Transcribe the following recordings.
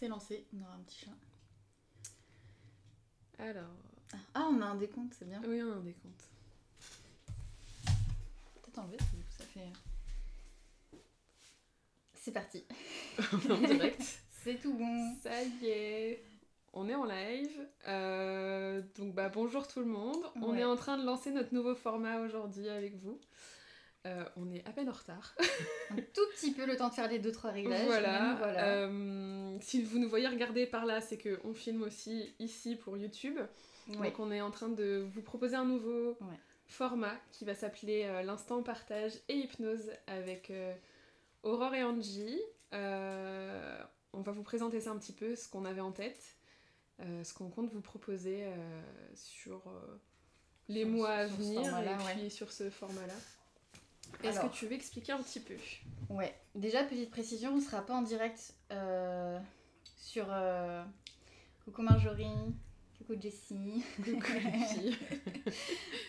c'est lancé. On aura un petit chat. Alors... Ah, on a un décompte, c'est bien. Oui, on a un décompte. Peut-être enlever, parce que du coup, ça fait... C'est parti. On est en direct. C'est tout bon. Ça y est, on est en live. Donc bonjour tout le monde. On Ouais. est en train de lancer notre nouveau format aujourd'hui avec vous. On est à peine en retard. Un tout petit peu le temps de faire les 2-3 réglages. Voilà. Voilà. Si vous nous voyez regarder par là, c'est qu'on filme aussi ici pour YouTube. Ouais. Donc on est en train de vous proposer un nouveau Ouais. format qui va s'appeler l'instant partage et hypnose avec Aurore et Angie. On va vous présenter ça un petit peu, ce qu'on avait en tête, ce qu'on compte vous proposer sur les mois à venir et puis sur ce format-là. Est-ce que tu veux expliquer un petit peu ? Ouais, déjà petite précision, on ne sera pas en direct sur coucou Marjorie, coucou Jessie. Coucou les filles.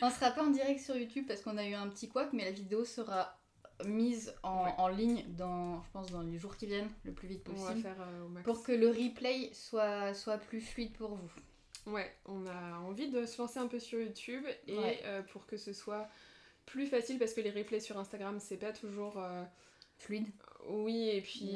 On ne sera pas en direct sur YouTube parce qu'on a eu un petit couac, mais la vidéo sera mise en ligne je pense dans les jours qui viennent, le plus vite possible. On va faire au max. Pour que le replay soit plus fluide pour vous. Ouais, on a envie de se lancer un peu sur YouTube et pour que ce soit plus facile parce que les replays sur Instagram c'est pas toujours fluide. Oui, et puis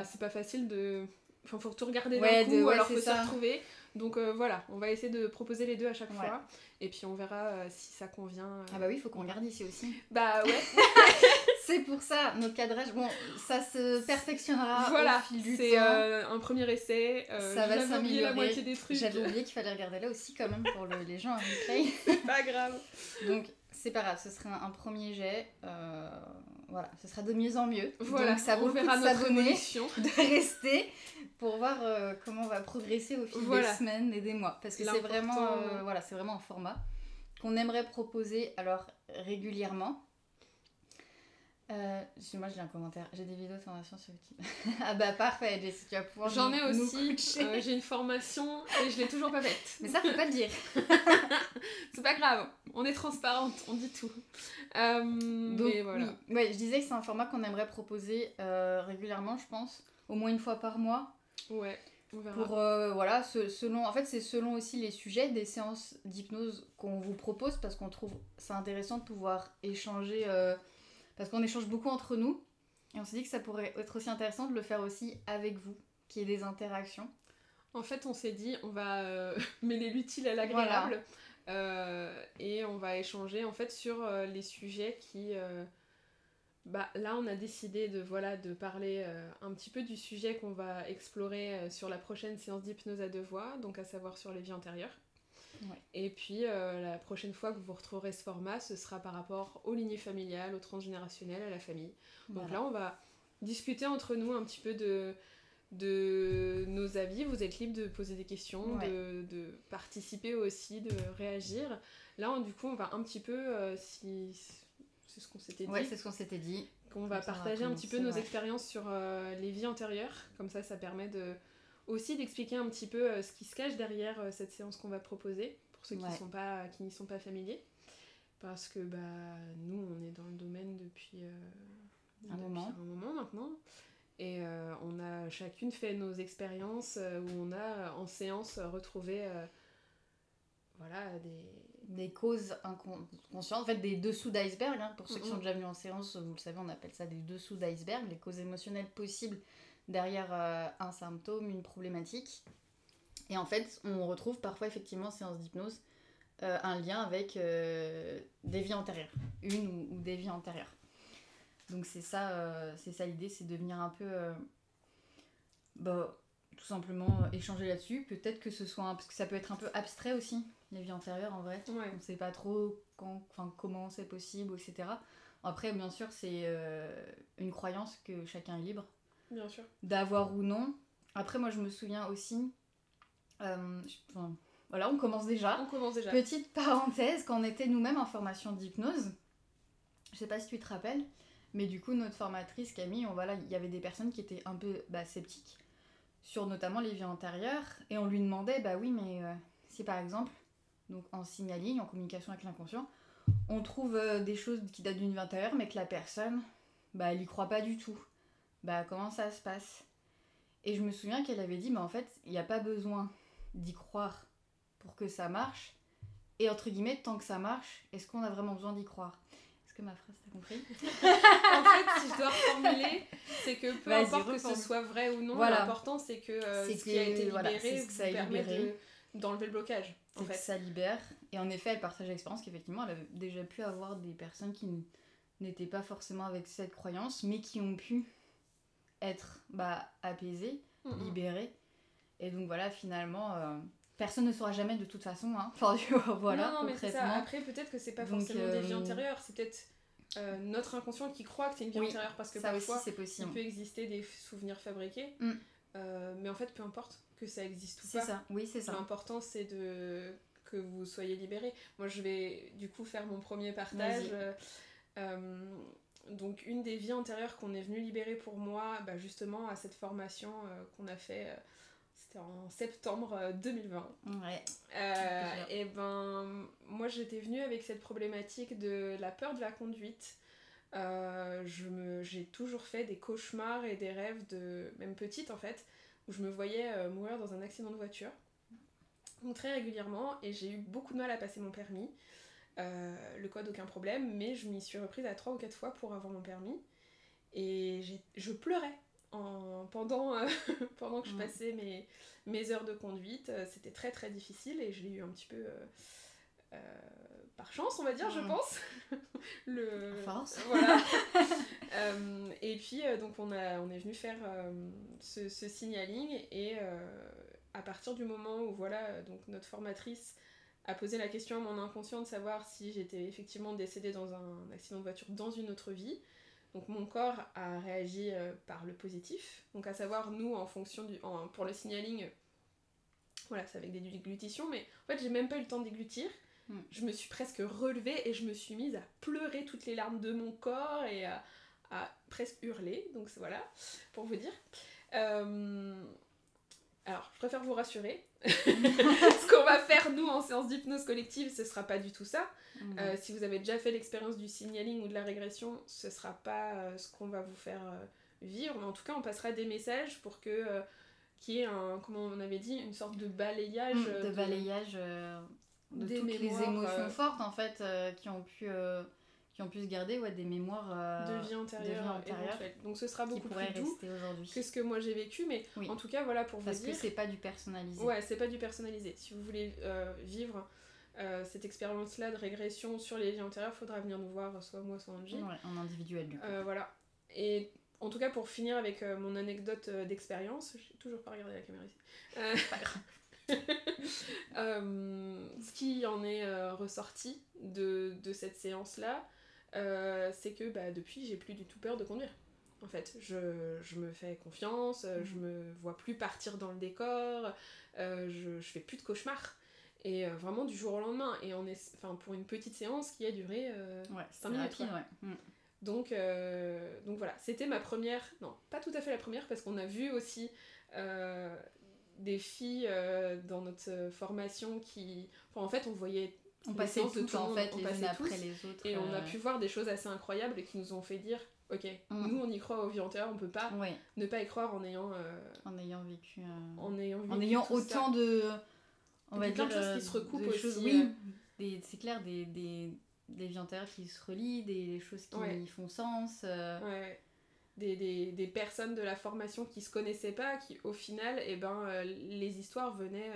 c'est pas facile de... Enfin, faut tout regarder d'un coup, alors faut se retrouver. Donc voilà, on va essayer de proposer les deux à chaque fois. Et puis on verra si ça convient. Ah bah oui, faut qu'on regarde ici aussi. Bah ouais. C'est pour ça, notre cadrage, bon, ça se perfectionnera voilà, au fil du temps. C'est un premier essai. Ça va s'améliorer. Oublié la moitié des trucs. J'avais oublié qu'il fallait regarder là aussi quand même pour les gens à replay. C'est pas grave. Donc c'est pas grave, ce sera un premier jet. Voilà, ce sera de mieux en mieux. Voilà, donc ça vaut le coup de s'abonner, de rester pour voir comment on va progresser au fil des semaines et des mois. Parce que c'est vraiment un format qu'on aimerait proposer alors régulièrement. Moi j'ai un commentaire, j'ai des vidéos de formation sur YouTube. Ah bah parfait, Jessie, tu vas pouvoir J'en ai aussi, j'ai une formation et je l'ai toujours pas faite. Mais ça faut pas le dire. C'est pas grave, on est transparente, on dit tout. Donc voilà. oui. Ouais, je disais que c'est un format qu'on aimerait proposer régulièrement, je pense, au moins une fois par mois. Ouais, on verra. Pour c'est selon aussi les sujets des séances d'hypnose qu'on vous propose parce qu'on trouve ça intéressant de pouvoir échanger. Parce qu'on échange beaucoup entre nous et on s'est dit que ça pourrait être aussi intéressant de le faire aussi avec vous, qu'il y ait des interactions. En fait, on s'est dit, on va mêler l'utile à l'agréable et on va échanger en fait sur les sujets qui... là, on a décidé de parler un petit peu du sujet qu'on va explorer sur la prochaine séance d'hypnose à 2 voix, donc à savoir sur les vies antérieures. Ouais. Et puis la prochaine fois que vous retrouverez ce format, ce sera par rapport aux lignées familiales, au transgénérationnel, à la famille. Donc là, on va discuter entre nous un petit peu de nos avis. Vous êtes libre de poser des questions, de participer aussi, de réagir. Là, du coup, on va un petit peu, c'est ce qu'on s'était dit. Ouais, c'est ce qu'on s'était dit. Qu'on va partager un petit peu nos expériences sur les vies antérieures. Comme ça permet aussi d'expliquer un petit peu ce qui se cache derrière cette séance qu'on va proposer, pour ceux qui n'y sont pas familiers. Parce que nous, on est dans le domaine depuis un moment maintenant. Et on a chacune fait nos expériences où on a en séance retrouvé des causes inconscientes, en fait des dessous d'iceberg, hein. Pour ceux qui sont déjà venus en séance, vous le savez, on appelle ça des dessous d'iceberg, les causes émotionnelles possibles derrière un symptôme, une problématique. Et en fait, on retrouve parfois effectivement en séance d'hypnose un lien avec des vies antérieures, une ou des vies antérieures. Donc c'est ça l'idée, c'est de venir un peu tout simplement échanger là-dessus. Peut-être que ce soit parce que ça peut être un peu abstrait aussi, les vies antérieures en vrai. Ouais. On ne sait pas trop comment c'est possible, etc. Après, bien sûr, c'est une croyance que chacun est libre. Bien sûr. D'avoir ou non. Après, moi, je me souviens aussi... voilà, on commence déjà. Petite parenthèse, quand on était nous-mêmes en formation d'hypnose, je sais pas si tu te rappelles, mais du coup, notre formatrice, Camille, il y avait des personnes qui étaient un peu sceptiques sur notamment les vies antérieures, et on lui demandait, oui, mais si par exemple, donc en signaling, en communication avec l'inconscient, on trouve des choses qui datent d'une vie antérieure, mais que la personne, elle y croit pas du tout. Comment ça se passe ? Et je me souviens qu'elle avait dit, mais en fait, il n'y a pas besoin d'y croire pour que ça marche. Et entre guillemets, tant que ça marche, est-ce qu'on a vraiment besoin d'y croire ? Est-ce que ma phrase, t'as compris ? En fait, si je dois reformuler, c'est que peu importe que ce soit vrai ou non, l'important c'est que ce qui a été libéré vous permet d'enlever le blocage. C'est que ça libère. Et en effet, elle partage l'expérience qu'effectivement, elle avait déjà pu avoir des personnes qui n'étaient pas forcément avec cette croyance, mais qui ont pu être apaisées, libérées. Et donc voilà, finalement, personne ne saura jamais de toute façon. Hein. Enfin, voilà, non, mais c'est ça. Après, peut-être que c'est pas forcément des vies antérieures, c'est peut-être notre inconscient qui croit que c'est une vie antérieure, parce que ça parfois, aussi, c'est possible. Il peut exister des souvenirs fabriqués, mais en fait, peu importe que ça existe ou pas. C'est ça, oui, c'est ça. L'important, c'est que vous soyez libérés. Moi, je vais du coup faire mon premier partage. Donc, une des vies antérieures qu'on est venu libérer pour moi, justement, à cette formation qu'on a fait, c'était en septembre 2020. Ouais. Et moi, j'étais venue avec cette problématique de la peur de la conduite. J'ai toujours fait des cauchemars et des rêves, même petite en fait, où je me voyais mourir dans un accident de voiture. Donc très régulièrement, et j'ai eu beaucoup de mal à passer mon permis. Le code, aucun problème, mais je m'y suis reprise à 3 ou 4 fois pour avoir mon permis. Et je pleurais pendant que je passais mes heures de conduite. C'était très très difficile et je l'ai eu un petit peu par chance, on va dire, je pense. Force. Voilà. Et puis donc on est venu faire ce signaling, et à partir du moment où donc notre formatrice a posé la question à mon inconscient de savoir si j'étais effectivement décédée dans un accident de voiture dans une autre vie. Donc mon corps a réagi par le positif. Donc à savoir, nous, en fonction pour le signaling, c'est avec des déglutitions, mais en fait j'ai même pas eu le temps de déglutir. Je me suis presque relevée et je me suis mise à pleurer toutes les larmes de mon corps et à presque hurler. Donc voilà, pour vous dire. Alors, je préfère vous rassurer. Ce qu'on va faire, nous, en séance d'hypnose collective, ce sera pas du tout ça. Si vous avez déjà fait l'expérience du signaling ou de la régression, ce sera pas ce qu'on va vous faire vivre. Mais en tout cas, on passera des messages pour qu'il y ait comment on avait dit, une sorte de balayage. Balayage de toutes mémoires, les émotions fortes, en fait, qui ont pu se garder, des mémoires de vie antérieure. Donc ce sera beaucoup plus doux que ce que moi j'ai vécu, mais en tout cas, pour vous dire... Parce que c'est pas du personnalisé. Ouais, c'est pas du personnalisé. Si vous voulez vivre cette expérience-là de régression sur les vies antérieures, il faudra venir nous voir, soit moi, soit Angie. Ouais, en individuel, du coup. Voilà. Et en tout cas, pour finir avec mon anecdote d'expérience, j'ai toujours pas regardé la caméra ici. Pas grave. Ce qui en est ressorti de cette séance-là, c'est que depuis, j'ai plus du tout peur de conduire. En fait, je me fais confiance, je me vois plus partir dans le décor, je fais plus de cauchemars. Et vraiment du jour au lendemain. Et pour une petite séance qui a duré 5 minutes. Rapide, Donc voilà, c'était ma première... Non, pas tout à fait la première, parce qu'on a vu aussi des filles dans notre formation qui... en fait, on voyait... On passait toutes, en fait, les unes après les autres. Et on a pu voir des choses assez incroyables et qui nous ont fait dire, ok, nous on y croit aux vies antérieures, on peut pas ne pas y croire en ayant vécu... En ayant autant de... On va dire plein de choses qui se recoupent aussi. Choses, c'est clair, des vies antérieures qui se relient, des choses qui font sens. Des personnes de la formation qui se connaissaient pas, qui au final, les histoires venaient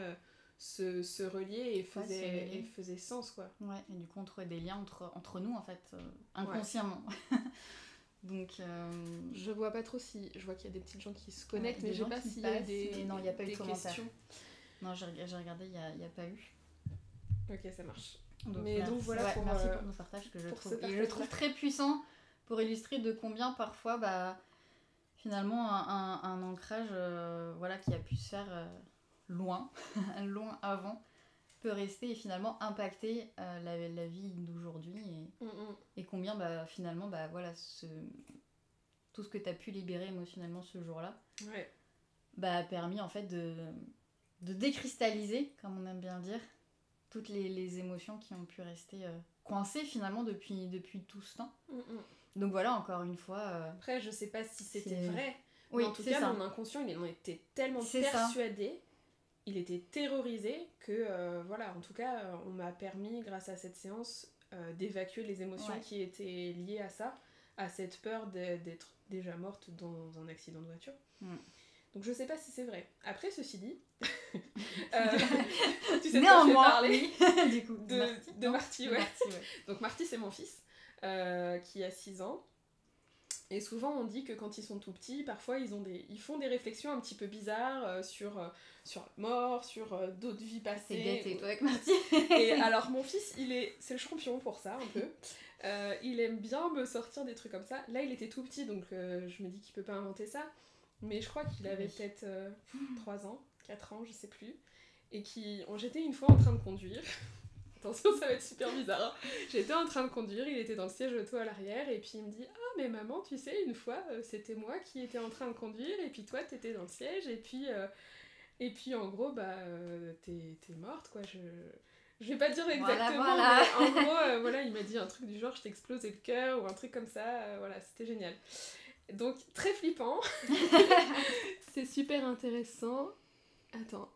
se relier et faisaient sens, quoi. Ouais, et du coup on trouvait des liens entre nous, en fait, inconsciemment. Donc je vois pas trop si... Je vois qu'il y a des petites gens qui se connectent, mais je sais pas s'il y a des... Non, il n'y a pas eu de questions. Non, j'ai regardé, il n'y a pas eu. Ok, ça marche. Donc voilà, merci pour nos partages, que je trouve très puissant pour illustrer de combien parfois finalement un ancrage qui a pu se faire loin avant peut rester et finalement impacter la vie d'aujourd'hui et combien finalement tout ce que tu as pu libérer émotionnellement ce jour-là a permis en fait de décristalliser, comme on aime bien dire, toutes les émotions qui ont pu rester coincées finalement depuis tout ce temps. Donc voilà, encore une fois... Après, je sais pas si c'était vrai, Oui, mais en tout cas, mon inconscient, il en était tellement persuadé, il était terrorisé que, voilà, en tout cas, on m'a permis, grâce à cette séance, d'évacuer les émotions qui étaient liées à ça, à cette peur d'être déjà morte dans un accident de voiture. Donc je sais pas si c'est vrai. Après, ceci dit, tu sais de quoi je vais parler du coup, de Marty, ouais. Donc Marty, c'est mon fils, qui a 6 ans. Et souvent on dit que quand ils sont tout petits, parfois ils font des réflexions un petit peu bizarres sur la mort, sur d'autres vies passées. C'est gâté toi avec Marty. Et alors mon fils, c'est le champion pour ça un peu. Il aime bien me sortir des trucs comme ça. Là il était tout petit donc je me dis qu'il peut pas inventer ça. Mais je crois qu'il avait peut-être 3 ans, 4 ans, je sais plus. Et j'étais une fois en train de conduire. Attention, ça va être super bizarre. J'étais en train de conduire, il était dans le siège auto à l'arrière, et puis il me dit « Ah, mais maman, tu sais, une fois, c'était moi qui étais en train de conduire, et puis toi, t'étais dans le siège, et puis en gros, bah, t'es morte, quoi. Je vais pas dire exactement, voilà. Mais en gros, voilà, il m'a dit un truc du genre « Je t'ai explosé le cœur », ou un truc comme ça, voilà, c'était génial. Donc, très flippant. C'est super intéressant. Attends,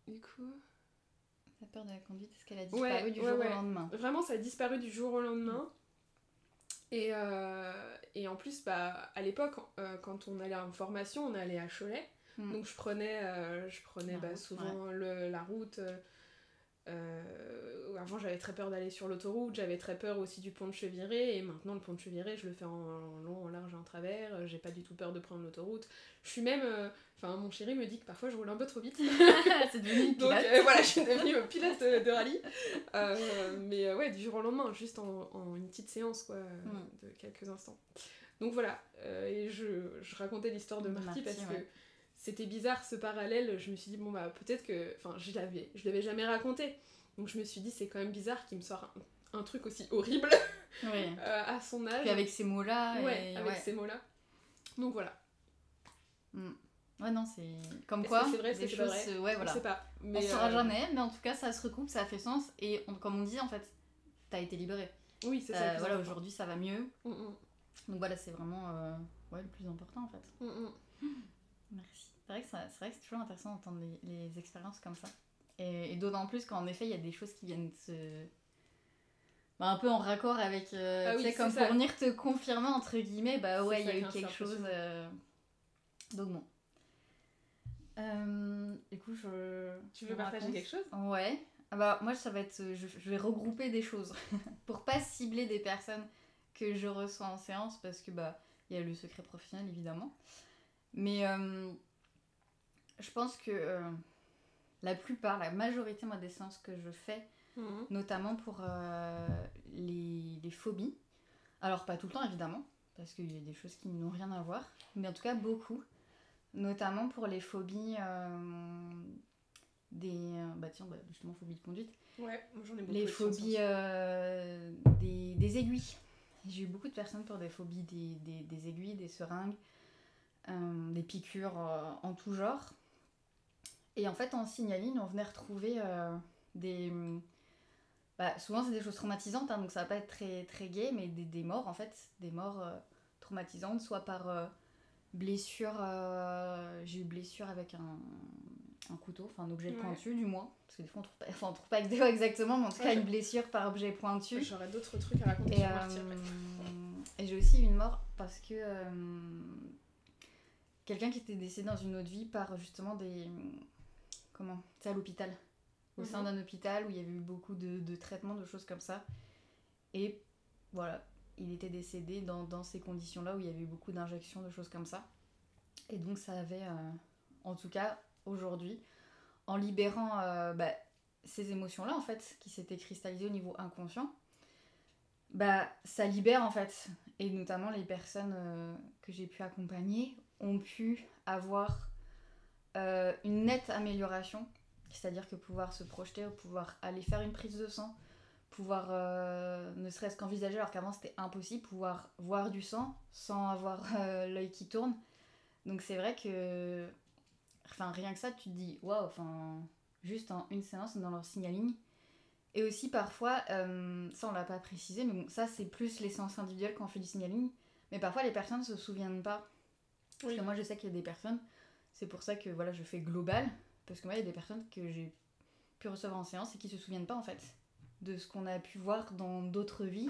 du coup... La peur de la conduite, est-ce qu'elle a disparu du jour au lendemain ? Vraiment, ça a disparu du jour au lendemain. Et en plus, bah, à l'époque, quand on allait en formation, on allait à Cholet. Donc je prenais souvent la route. Avant, j'avais très peur d'aller sur l'autoroute. J'avais très peur aussi du pont de Cheviré. Et maintenant, le pont de Cheviré, je le fais en long, en large et en travers. J'ai pas du tout peur de prendre l'autoroute. Je suis même... mon chéri me dit que parfois je roule un peu trop vite. C'est devenu une pilote. Donc voilà, je suis devenue pilote de rallye. Mais ouais, du jour au lendemain, juste en une petite séance quoi, de quelques instants. Donc voilà, et je racontais l'histoire de Marty parce que c'était bizarre ce parallèle. Je me suis dit, bon bah peut-être que... Enfin, je l'avais jamais raconté. Donc je me suis dit, c'est quand même bizarre qu'il me sorte un truc aussi horrible à son âge. Puis avec ces mots-là. Ces mots-là. Donc voilà. Ouais, non, c'est comme quoi, c'est vrai, des choses, vrai voilà. On sait pas. Mais on saura jamais, mais en tout cas, ça se recoupe, ça a fait sens, et comme on dit, en fait, t'as été libérée. Oui, c'est ça. Voilà, aujourd'hui, ça va mieux. Donc voilà, c'est vraiment le plus important, en fait. Merci. C'est vrai que c'est toujours intéressant d'entendre les expériences comme ça. Et d'autant plus qu'en effet, il y a des choses qui viennent un peu en raccord avec... tu sais, comme pour venir te confirmer, entre guillemets, bah ouais, il y a eu quelque chose... Donc bon. Du coup, tu veux partager quelque chose ? Ouais. Bah, moi, ça va être... Je vais regrouper des choses pour pas cibler des personnes que je reçois en séance parce que, bah, il y a le secret professionnel, évidemment. Mais je pense que la majorité, moi, des séances que je fais, notamment pour les phobies, alors pas tout le temps, évidemment, parce qu'il y a des choses qui n'ont rien à voir, mais en tout cas, beaucoup. Notamment pour les phobies justement phobie de conduite. Ouais, j'en ai beaucoup. Les phobies des aiguilles. J'ai eu beaucoup de personnes pour des phobies des aiguilles, des seringues, des piqûres en tout genre. Et en fait, en signaline, on venait retrouver souvent c'est des choses traumatisantes, donc ça va pas être très, très gai, mais des morts en fait, des morts traumatisantes, soit par... blessure, j'ai eu blessure avec un couteau, enfin un objet pointu du moins, parce que des fois on trouve pas avec des doigts exactement, mais en tout cas une blessure par objet pointu. J'aurais d'autres trucs à raconter sur Marty après. Et j'ai aussi eu une mort parce que quelqu'un qui était décédé dans une autre vie par justement c'est à l'hôpital, au sein d'un hôpital où il y avait eu beaucoup de traitements, de choses comme ça, et voilà. Il était décédé dans ces conditions-là où il y avait eu beaucoup d'injections, de choses comme ça. Et donc ça avait, en tout cas aujourd'hui, en libérant ces émotions-là en fait, qui s'étaient cristallisées au niveau inconscient, ça libère en fait. Et notamment les personnes que j'ai pu accompagner ont pu avoir une nette amélioration. C'est-à-dire que pouvoir se projeter, pouvoir aller faire une prise de sang, pouvoir ne serait-ce qu'envisager, alors qu'avant c'était impossible, pouvoir voir du sang sans avoir l'œil qui tourne. Donc c'est vrai que rien que ça, tu te dis waouh, juste en une séance dans leur signaling. Et aussi parfois, ça on l'a pas précisé, mais bon, ça c'est plus les séances individuelles quand on fait du signaling, mais parfois les personnes se souviennent pas Parce que moi, je sais qu'il y a des personnes, c'est pour ça que voilà, je fais global, parce que moi, il y a des personnes que j'ai pu recevoir en séance et qui se souviennent pas en fait de ce qu'on a pu voir dans d'autres vies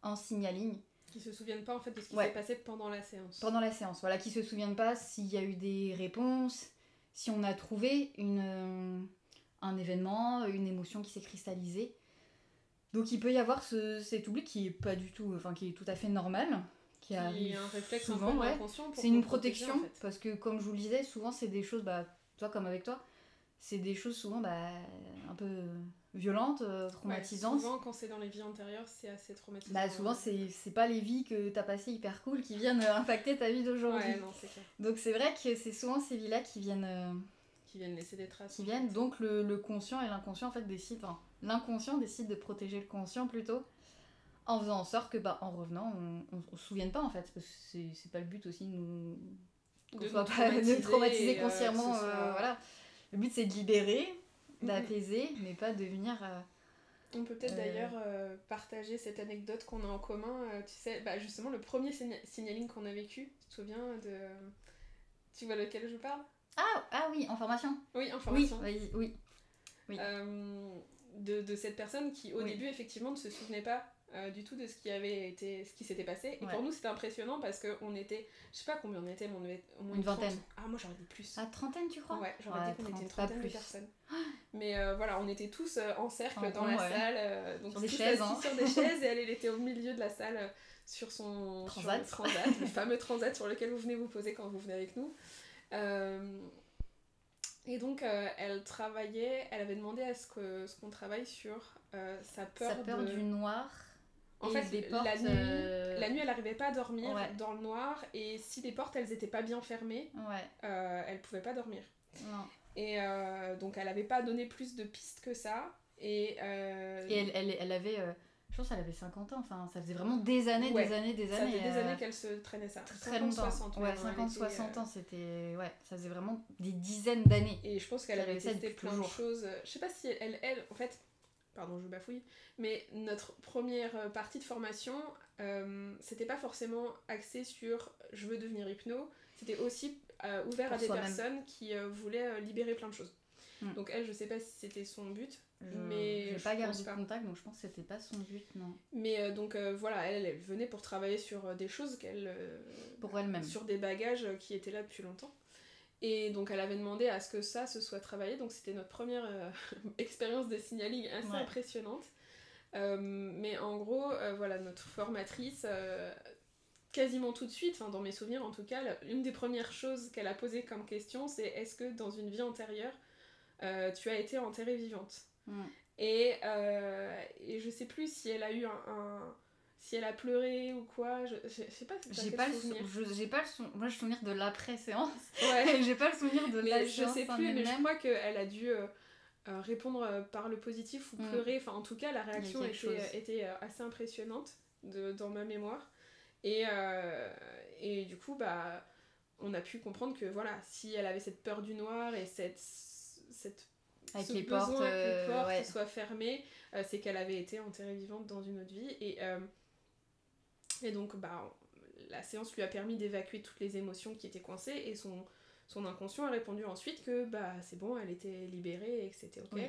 en signaling. Qui se souviennent pas en fait de ce qui s'est passé pendant la séance. Pendant la séance, voilà, qui se souviennent pas s'il y a eu des réponses, si on a trouvé un événement, une émotion qui s'est cristallisée. Donc il peut y avoir cet oubli qui est pas du tout, enfin qui est tout à fait normal, qui arrive un réflexe souvent, un peu inconscient. C'est une protection, en fait. Parce que comme je vous le disais, souvent c'est des choses, toi comme avec toi, c'est des choses souvent un peu violentes, traumatisantes. Souvent quand c'est dans les vies antérieures, c'est assez traumatisant. Souvent c'est pas les vies que t'as passées hyper cool qui viennent impacter ta vie d'aujourd'hui. Ouais, non, c'est clair. Donc c'est vrai que c'est souvent ces vies-là qui viennent laisser des traces. Donc le conscient et l'inconscient en fait décident, l'inconscient décide de protéger le conscient plutôt, en faisant en sorte que en revenant on se souvienne pas en fait, parce que c'est pas le but aussi de soit pas de traumatiser consciemment, voilà. Le but c'est de libérer, d'apaiser, mais pas de venir on peut peut-être d'ailleurs partager cette anecdote qu'on a en commun, tu sais, justement le premier signaling qu'on a vécu, tu te souviens de... Tu vois lequel je parle? Ah oui, en formation. Oui, en formation. Oui. De cette personne qui au début effectivement ne se souvenait pas du tout de ce qui s'était passé. Et pour nous c'était impressionnant parce qu'on était, je sais pas combien on était, mais on avait au moins une vingtaine. Ah moi j'aurais dit plus. À trentaine tu crois? Ouais, j'aurais dit qu'on était une trentaine de personnes. Mais voilà, on était tous en cercle dans la salle, donc sur des chaises, sur des chaises, et elle était au milieu de la salle sur son transat, le fameux transat sur lequel vous venez vous poser quand vous venez avec nous. Et donc elle avait demandé à ce qu'on travaille sur sa peur du noir. En fait, la nuit elle n'arrivait pas à dormir dans le noir, et si les portes elles étaient pas bien fermées, elle pouvait pas dormir. Non. Et donc elle avait pas donné plus de pistes que ça, et elle avait je pense qu'elle avait 50 ans, enfin ça faisait vraiment des années. Ça faisait des années qu'elle se traînait ça. Très longtemps. 50-60 ans, c'était... ça faisait vraiment des dizaines d'années. Et je pense qu'elle avait testé plein de choses. Je sais pas si elle, en fait... Pardon, je bafouille. Mais notre première partie de formation, c'était pas forcément axé sur « je veux devenir hypno ». C'était aussi ouvert à des personnes qui voulaient libérer plein de choses. Donc elle, je sais pas si c'était son but. Mais je n'ai pas gardé contact, donc je pense que c'était pas son but, non. Mais donc voilà, elle venait pour travailler sur des choses pour elle-même, sur des bagages qui étaient là depuis longtemps. Et donc elle avait demandé à ce que ça se soit travaillé, donc c'était notre première expérience de signaling assez impressionnante. Mais en gros, voilà, notre formatrice, quasiment tout de suite, dans mes souvenirs en tout cas, une des premières choses qu'elle a posées comme question, c'est est-ce que dans une vie antérieure, tu as été enterrée vivante? Et je sais plus si elle a eu si elle a pleuré ou quoi, je sais pas. J'ai pas le moi je souvenir de l'après-séance. J'ai pas le souvenir de la séance. Je sais plus, mais je crois qu'elle a dû répondre par le positif ou pleurer. Enfin, en tout cas, la réaction était assez impressionnante dans ma mémoire. Et du coup, on a pu comprendre que voilà, si elle avait cette peur du noir et cette avec ce les besoin portes, que les portes soient fermées, c'est qu'elle avait été enterrée vivante dans une autre vie. Et donc la séance lui a permis d'évacuer toutes les émotions qui étaient coincées, et son inconscient a répondu ensuite que c'est bon, elle était libérée et que c'était ok.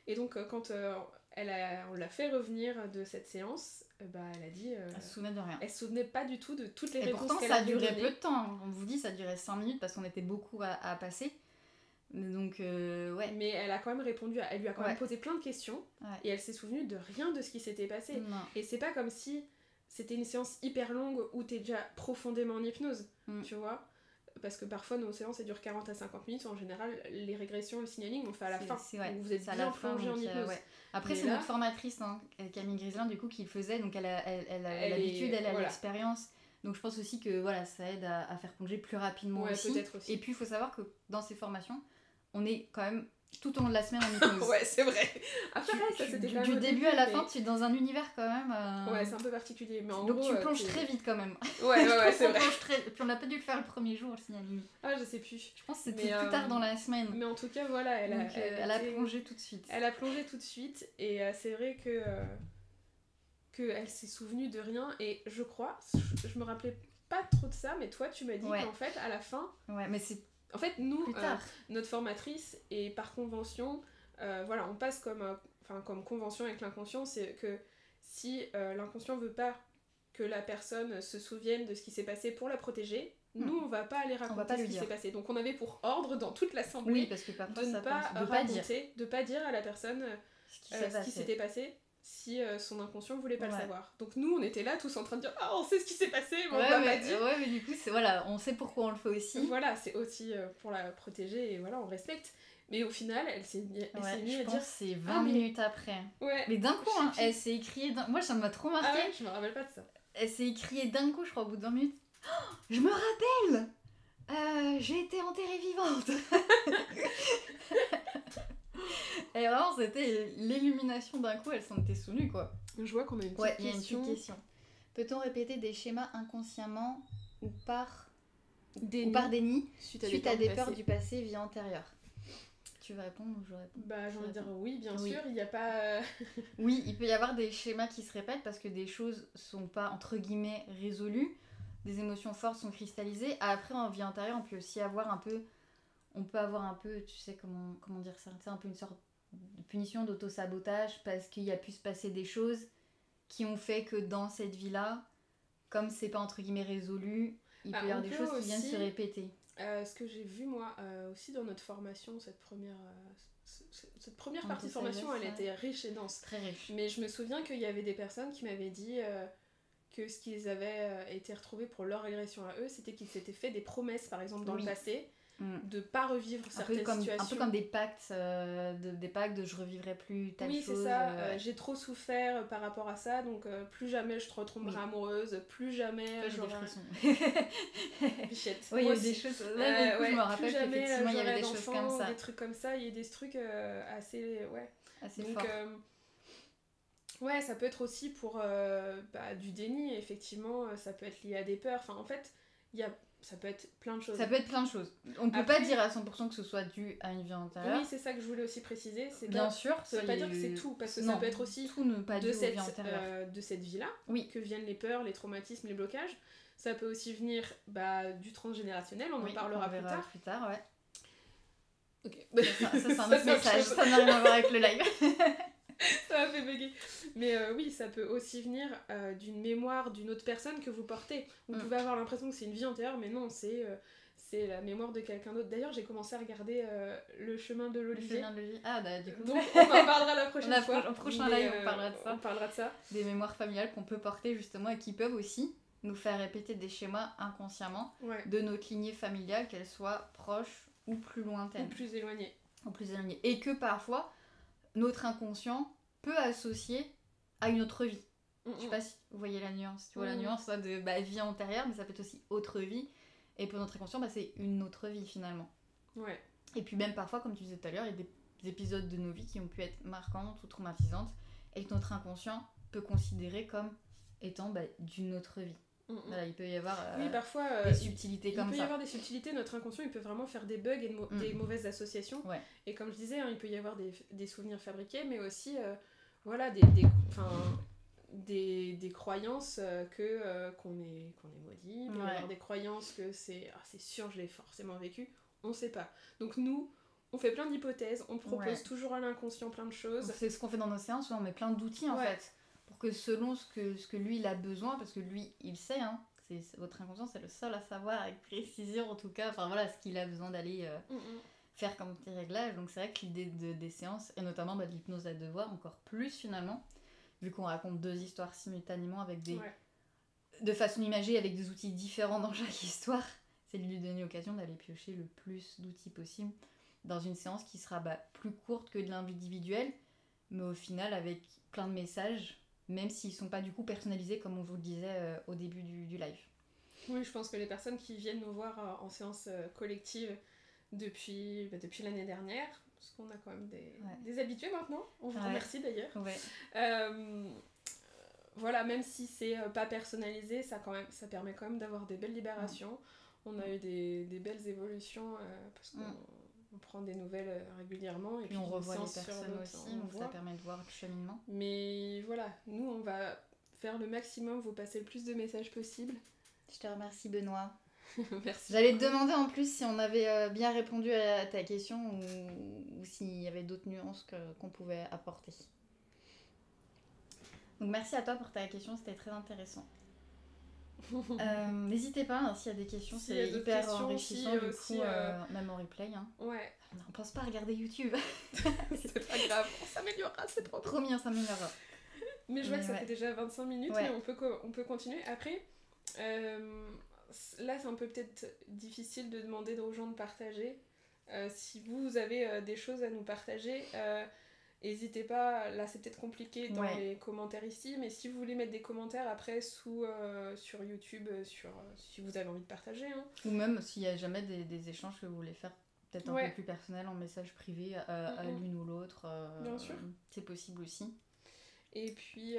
Et donc quand on l'a fait revenir de cette séance, elle a dit elle se souvenait de rien. Elle se souvenait pas du tout de toutes les réponses pourtant, qu'elle ça avait données. Ça durait peu de temps, on vous dit ça durait 5 minutes parce qu'on était beaucoup à passer. Donc mais elle a quand même répondu, elle lui a quand même posé plein de questions, et elle s'est souvenue de rien de ce qui s'était passé. Et c'est pas comme si c'était une séance hyper longue où t'es déjà profondément en hypnose, tu vois, parce que parfois nos séances elles durent 40 à 50 minutes, en général les régressions, le signaling on fait à la fin, donc vous êtes bien plongé en hypnose. Après c'est notre formatrice, Camille Griselin, du coup, qui le faisait, donc elle a l'habitude, elle a l'expérience. Donc je pense aussi que voilà, ça aide à faire plonger plus rapidement aussi. Et puis il faut savoir que dans ces formations, on est quand même tout au long de la semaine en hypnose. C'est vrai. Après, ça c'était du début à la fin, tu es dans un univers quand même. C'est un peu particulier. Mais en donc gros, tu plonges très vite quand même. C'est vrai. Puis on n'a pas dû le faire le premier jour, le signaling. Ah, je sais plus. Je pense que c'était plus tard dans la semaine. Mais en tout cas, voilà, elle a plongé tout de suite. Elle a plongé tout de suite, et c'est vrai que elle s'est souvenue de rien, et je crois, je me rappelais pas trop de ça, mais toi, tu m'as dit qu'en fait, à la fin... Ouais, mais c'est... En fait, nous, plus tard. Notre formatrice, et par convention, voilà, on passe comme convention avec l'inconscient, c'est que si l'inconscient veut pas que la personne se souvienne de ce qui s'est passé pour la protéger, nous, on va pas aller raconter ce qui s'est passé. Donc on avait pour ordre dans toute l'assemblée parce que parfois, de ne pas raconter, de pas dire à la personne ce qui s'était passé si son inconscient voulait pas le savoir. Donc nous, on était là tous en train de dire « Ah, on sait ce qui s'est passé, mais on va pas dire !» Ouais, mais du coup, voilà, on sait pourquoi on le fait aussi. Voilà, c'est aussi pour la protéger, et voilà, on respecte. Mais au final, elle s'est mise à dire... Je pense que c'est 20 minutes après. Ouais. Mais d'un coup, elle s'est écriée... Moi, ça m'a trop marqué. Ah ouais, je me rappelle pas de ça. Elle s'est écriée d'un coup, je crois, au bout de 20 minutes. Oh, je me rappelle j'ai été enterrée vivante. Et vraiment, c'était l'illumination d'un coup, elle s'en était souvenue, quoi. Je vois qu'on a une petite question. Une petite question. Peut-on répéter des schémas inconsciemment ou par déni suite à des peurs du passé, vie antérieure? Tu veux répondre ou je réponds? J'ai envie de dire oui, bien sûr, il n'y a pas... Oui, il peut y avoir des schémas qui se répètent parce que des choses sont pas, entre guillemets, résolues, des émotions fortes sont cristallisées. Après, en vie antérieure, on peut aussi avoir un peu... On peut avoir un peu, tu sais, comment dire ça, c'est un peu une sorte de punition, d'auto-sabotage, parce qu'il y a pu se passer des choses qui ont fait que dans cette vie-là, comme c'est pas, entre guillemets, résolu, il peut y avoir des choses qui viennent se répéter. Ce que j'ai vu moi aussi dans notre formation, cette première partie de formation, elle était riche et dense. Très riche. Mais je me souviens qu'il y avait des personnes qui m'avaient dit que ce qu'ils avaient été retrouvés pour leur régression à eux, c'était qu'ils s'étaient fait des promesses, par exemple, dans le passé, de pas revivre certaines situations. Un peu comme des pactes, de je revivrai plus telle chose. Oui, c'est ça. J'ai trop souffert par rapport à ça, donc plus jamais je te retomberai amoureuse, plus jamais j'aurai... Bichette. Oui, il y a des choses... je me rappelle qu'effectivement, il y avait des choses comme ça. Des trucs comme ça, il y a des trucs assez forts. Ouais, ça peut être aussi pour du déni, effectivement, ça peut être lié à des peurs. Enfin, en fait, ça peut être plein de choses. Ça peut être plein de choses. On ne peut pas dire à 100% que ce soit dû à une vie antérieure. Oui, c'est ça que je voulais aussi préciser. Bien sûr. Ça veut pas dire que c'est tout, parce que ça peut être aussi de cette vie-là, que viennent les peurs, les traumatismes, les blocages. Ça peut aussi venir du transgénérationnel, on en parlera plus tard. Ouais. Ok. Ça c'est un autre message, ça n'a rien à voir avec le live. Ça m'a fait bugger. Mais oui, ça peut aussi venir d'une mémoire d'une autre personne que vous portez. Vous pouvez avoir l'impression que c'est une vie antérieure, mais non, c'est la mémoire de quelqu'un d'autre. D'ailleurs, j'ai commencé à regarder Le chemin de l'Olivier. Du coup. Donc, on en parlera la prochaine fois. Au prochain live, on parlera de ça. Des mémoires familiales qu'on peut porter justement et qui peuvent aussi nous faire répéter des schémas inconsciemment de notre lignée familiale, qu'elle soit proche ou plus lointaine. Ou plus éloignée. Et que parfois, notre inconscient peut associer à une autre vie. Je sais pas si vous voyez la nuance. Tu vois la nuance de vie antérieure, mais ça peut être aussi autre vie. Et pour notre inconscient, c'est une autre vie finalement. Ouais. Et puis même parfois, comme tu disais tout à l'heure, il y a des épisodes de nos vies qui ont pu être marquantes ou traumatisantes et que notre inconscient peut considérer comme étant d'une autre vie. Voilà, il peut y avoir parfois, des subtilités comme ça. Il peut y avoir des subtilités, notre inconscient il peut vraiment faire des bugs et des mauvaises associations. Ouais. Et comme je disais, il peut y avoir des souvenirs fabriqués, mais aussi des croyances qu'on est maudit, il peut y avoir des croyances que c'est sûr, je l'ai forcément vécu, on sait pas. Donc nous, on fait plein d'hypothèses, on propose toujours à l'inconscient plein de choses. Donc, c'est ce qu'on fait dans nos séances, on met plein d'outils en fait. Pour que selon ce que lui il a besoin, parce que lui il sait, c'est votre inconscient c'est le seul à savoir avec précision en tout cas, ce qu'il a besoin d'aller faire comme petit réglage. Donc c'est vrai que l'idée des séances, et notamment de l'hypnose à devoir encore plus finalement, vu qu'on raconte 2 histoires simultanément avec de façon imagée avec des outils différents dans chaque histoire, c'est de lui donner l'occasion d'aller piocher le plus d'outils possible dans une séance qui sera plus courte que de l'individuel, mais au final avec plein de messages, même s'ils sont pas du coup personnalisés comme on vous le disait au début du live. Oui, je pense que les personnes qui viennent nous voir en séance collective depuis l'année dernière, parce qu'on a quand même des habitués maintenant, on vous remercie d'ailleurs. Voilà, même si c'est pas personnalisé, ça permet quand même d'avoir des belles libérations. On a eu des belles évolutions parce qu'on prend des nouvelles régulièrement. Et puis on revoit les personnes aussi, donc ça permet de voir le cheminement. Mais voilà, nous on va faire le maximum, vous passer le plus de messages possible. Je te remercie Benoît. Merci. J'allais te demander en plus si on avait bien répondu à ta question ou s'il y avait d'autres nuances qu'on pouvait apporter. Donc merci à toi pour ta question, c'était très intéressant. N'hésitez pas hein, s'il y a des questions, c'est hyper enrichissant du coup, même en replay. Hein. Ouais. On pense pas à regarder YouTube. C'est pas grave, on s'améliorera, c'est trop promis, on s'améliorera. Mais je vois que ça fait déjà 25 minutes, mais on peut continuer. Après, là c'est un peu peut-être difficile de demander aux gens de partager. Si vous avez des choses à nous partager, n'hésitez pas, là c'est peut-être compliqué dans les commentaires ici, mais si vous voulez mettre des commentaires après sur YouTube, si vous avez envie de partager. Hein. Ou même s'il y a jamais des échanges que vous voulez faire, peut-être un peu plus personnel, en message privé à l'une ou l'autre. Bien sûr. C'est possible aussi. Et puis,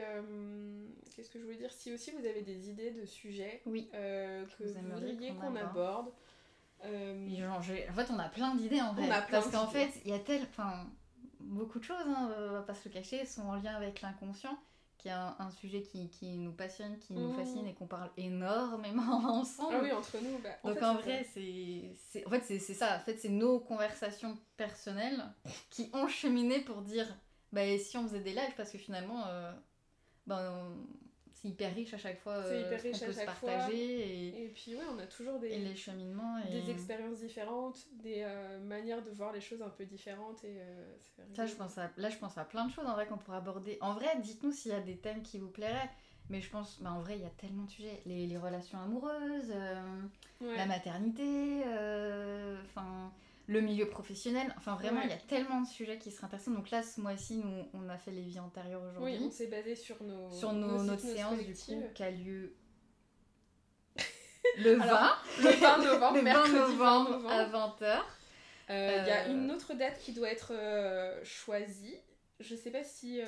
qu'est-ce que je voulais dire ? Si aussi vous avez des idées de sujets que vous voudriez qu'on aborde. En fait, on a plein d'idées en fait. Parce qu'en fait, il y a beaucoup de choses, hein, on va pas se le cacher, sont en lien avec l'inconscient, qui est un sujet qui nous passionne, qui nous fascine et qu'on parle énormément ensemble. Ah oui, entre nous. Donc en vrai, c'est ça. En fait, c'est nos conversations personnelles qui ont cheminé pour dire... si on faisait des lives, parce que finalement, c'est hyper riche à chaque fois. C'est hyper riche on peut à chaque se partager. Fois. Et puis, on a toujours et les cheminements. Des expériences différentes, des manières de voir les choses un peu différentes. Et, ça, je pense à plein de choses en vrai qu'on pourrait aborder. En vrai, dites-nous s'il y a des thèmes qui vous plairaient. Mais je pense, en vrai, il y a tellement de sujets. Les relations amoureuses, la maternité, le milieu professionnel, vraiment il y a tellement de sujets qui seraient intéressants. Donc là ce mois-ci nous on a fait les vies antérieures aujourd'hui. Oui, on s'est basé sur notre séance du coup qui a lieu le 20 novembre, mercredi 20 novembre à 20h. Il y a une autre date qui doit être choisie. Je sais pas si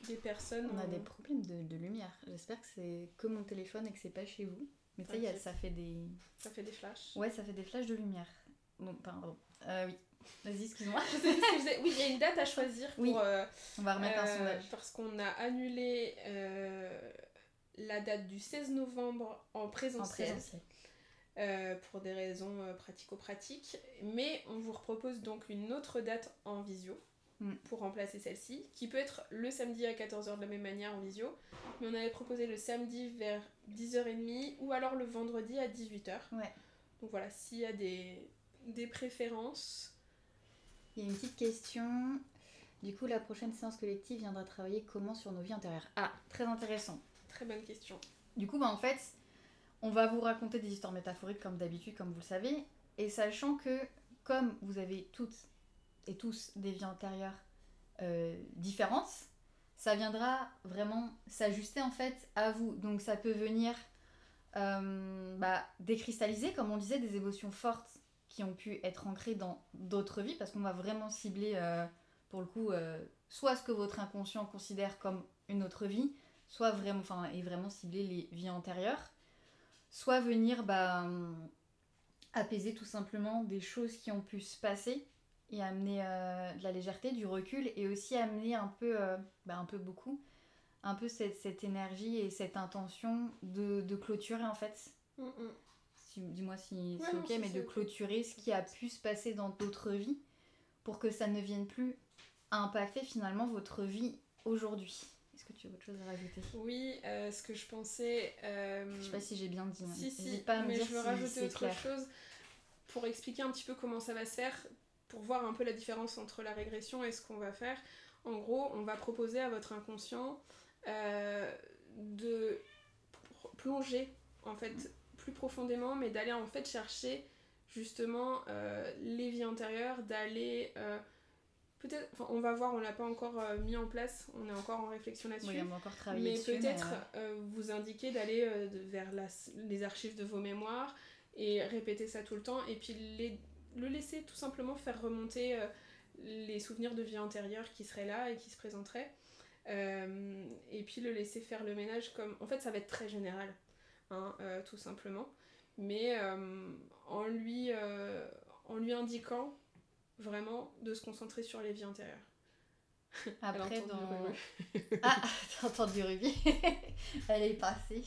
des personnes... On a des problèmes de lumière. J'espère que c'est que mon téléphone et que c'est pas chez vous. Mais tu sais, ça fait des... Ça fait des flashs. Ouais, ça fait des flashs de lumière. Bon, pardon. Oui. Vas-y, excuse-moi. Je sais plus ce que je disais. Oui, il y a une date à choisir pour... on va remettre un sondage. Parce qu'on a annulé la date du 16 novembre en présentiel. Pour des raisons pratico-pratiques. Mais on vous propose donc une autre date en visio pour remplacer celle-ci, qui peut être le samedi à 14h de la même manière en visio. Mais on avait proposé le samedi vers 10h30 ou alors le vendredi à 18h. Ouais. Donc voilà, s'il y a des préférences. Il y a une petite question. Du coup, la prochaine séance collective viendra travailler comment sur nos vies intérieures ? Ah, très intéressant. Très bonne question. Du coup, en fait, on va vous raconter des histoires métaphoriques comme d'habitude, comme vous le savez. Et sachant que, comme vous avez toutes et tous des vies antérieures différentes, ça viendra vraiment s'ajuster en fait à vous. Donc ça peut venir décristalliser, comme on disait, des émotions fortes qui ont pu être ancrées dans d'autres vies, parce qu'on va vraiment cibler, pour le coup, soit ce que votre inconscient considère comme une autre vie, soit vraiment cibler les vies antérieures, soit venir apaiser tout simplement des choses qui ont pu se passer et amener de la légèreté, du recul, et aussi amener un peu cette énergie et cette intention de clôturer en fait. Dis-moi si c'est ok, mais de clôturer ce qui a pu se passer dans d'autres vies pour que ça ne vienne plus impacter finalement votre vie aujourd'hui. Est-ce que tu as autre chose à rajouter ? Oui, ce que je pensais... Je sais pas si j'ai bien dit. Si, pas à me mais dire je veux rajouter autre chose pour expliquer un petit peu comment ça va se faire, pour voir un peu la différence entre la régression et ce qu'on va faire. En gros, on va proposer à votre inconscient de plonger en fait plus profondément, mais d'aller en fait chercher justement les vies antérieures, d'aller peut-être, on va voir, on l'a pas encore mis en place, on est encore en réflexion là-dessus, on va encore travailler mais dessus, peut-être vous indiquer d'aller vers les archives de vos mémoires et répéter ça tout le temps, et puis le laisser tout simplement faire remonter les souvenirs de vie antérieure qui seraient là et qui se présenteraient, et puis le laisser faire le ménage comme... En fait, ça va être très général, tout simplement, mais en lui indiquant vraiment de se concentrer sur les vies antérieures. Après, t'as entendu Ruby. Elle est passée.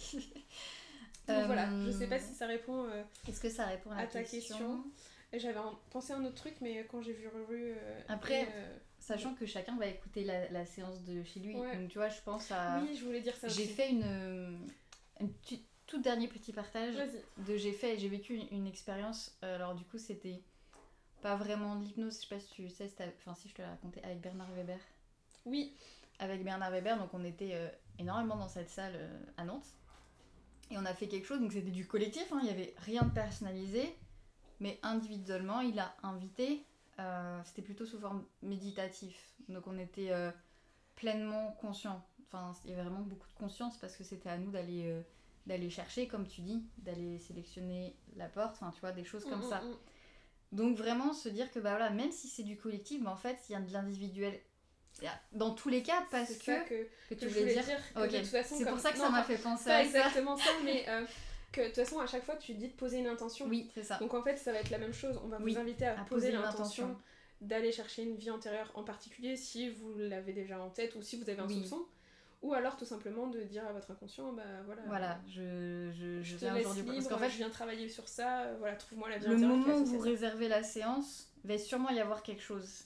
Donc voilà, je sais pas si ça répond est-ce que ça répond à ta question. Et j'avais pensé à un autre truc, mais quand j'ai vu Ruru... Après, sachant que chacun va écouter la séance de chez lui, donc tu vois, je pense à... Oui, je voulais dire ça aussi. J'ai fait tout dernier petit partage. J'ai vécu une expérience, alors du coup c'était pas vraiment de l'hypnose, je sais pas si tu sais, si je te l'ai raconté, avec Bernard Weber. Oui. Avec Bernard Weber, donc on était énormément dans cette salle à Nantes. Et on a fait quelque chose, donc c'était du collectif, il n'y avait rien de personnalisé, mais individuellement, il a invité, c'était plutôt sous forme méditatif, donc on était pleinement conscients. Enfin, il y avait vraiment beaucoup de conscience parce que c'était à nous d'aller chercher, comme tu dis, d'aller sélectionner la porte, enfin tu vois, des choses comme ça. Donc vraiment se dire que bah voilà, même si c'est du collectif, bah, en fait, il y a de l'individuel. Dans tous les cas, parce que tu voulais dire okay. De toute façon, c'est pour ça que ça m'a fait penser à ça. Pas exactement ça, mais que de toute façon, à chaque fois, tu dis de poser une intention. Oui, c'est ça. Donc en fait, ça va être la même chose. On va vous inviter à poser l'intention d'aller chercher une vie antérieure en particulier si vous l'avez déjà en tête ou si vous avez un soupçon. Ou alors tout simplement de dire à votre inconscient, bah voilà, je te laisse libre, parce qu'en fait je viens travailler sur ça, voilà, trouve-moi la vie antérieure. Le moment où vous réservez la séance, il va sûrement y avoir quelque chose.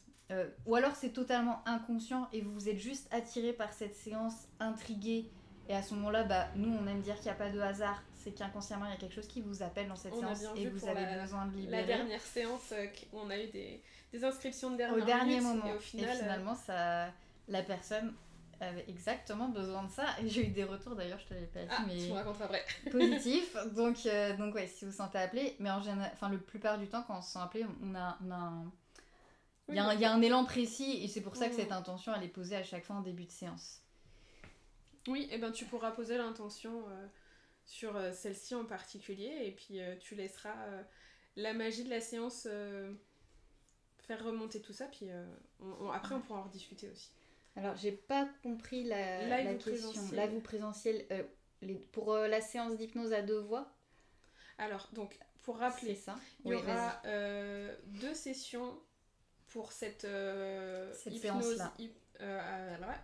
Ou alors c'est totalement inconscient et vous êtes juste attiré par cette séance, intrigué. Et à ce moment-là, bah, nous on aime dire qu'il n'y a pas de hasard, c'est qu'inconsciemment il y a quelque chose qui vous appelle dans cette séance et vous avez besoin de libérer. La dernière séance, on a eu des inscriptions de dernière minute. Au dernier moment. Et finalement, la personne avait exactement besoin de ça. Et j'ai eu des retours d'ailleurs, je te l'avais pas dit, mais tu me raconteras après. Positifs. Donc ouais, si vous vous sentez appelé, mais en général, la plupart du temps quand on se sent appelé, on a un... Il y a un élan précis et c'est pour ça que cette intention elle est posée à chaque fois en début de séance. Oui, et ben tu pourras poser l'intention sur celle-ci en particulier et puis tu laisseras la magie de la séance faire remonter tout ça, puis après on pourra en rediscuter aussi. Alors j'ai pas compris la question. Live ou présentiel pour la séance d'hypnose à 2 voix. Alors donc pour rappeler, il y aura 2 sessions pour cette hypnose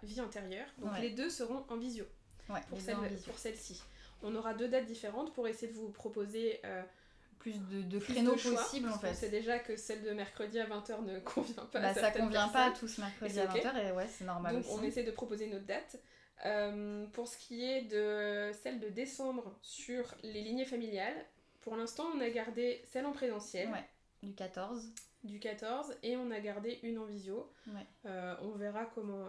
vie antérieure. Donc les 2 seront en visio, pour celle-ci. On aura 2 dates différentes pour essayer de vous proposer plus de créneaux possibles en fait. On sait déjà que celle de mercredi à 20h ne convient pas à certaines personnes. Ça convient pas à tous mercredi à 20h et ouais, c'est normal. Donc aussi. On essaie de proposer notre date. Pour ce qui est de celle de décembre sur les lignées familiales, pour l'instant on a gardé celle en présentiel. Ouais, du 14, et on a gardé une en visio. On verra comment